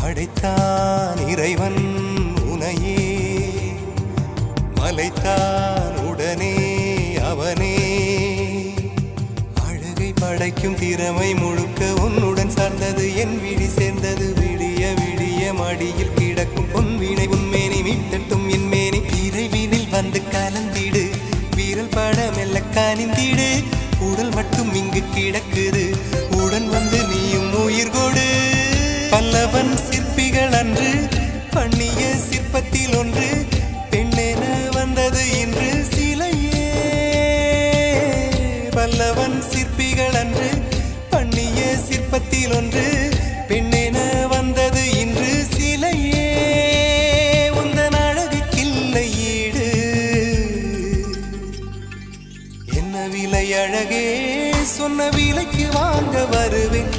படைத்தான் இறைவன் உனையே, மலைத்தான் உடனே அவனே. அழகை படைக்கும் திறமை முழுக்க உன்னுடன் சார்ந்தது, என் விழி சேர்ந்தது. விடிய விடிய மடியில் கிடக்கும் பொன்வினை உன்மேனி மீட்டட்டும் என் மேனி. இறைவினில் வந்து கலந்திடு, வீரல் பட மெல்ல காணிந்திடு. உடல் மட்டும் இங்கு கிடக்குது, உடன் வந்து நீயும் உயிர் கொடு. பல்லவன் சிற்பிகள் அன்று பண்ணிய சிற்பத்தில் ஒன்று, பெண்ணென வந்தது இன்று சிலையே. பல்லவன் சிற்பிகள் அன்று பண்ணிய சிற்பத்தில் ஒன்று, பெண்ணென வந்தது இன்று சிலையே. உந்தன் அழகுக்கில்லை ஈடு, என்ன விலை அழகே, சொன்ன விலைக்கு வாங்க வருவேன்.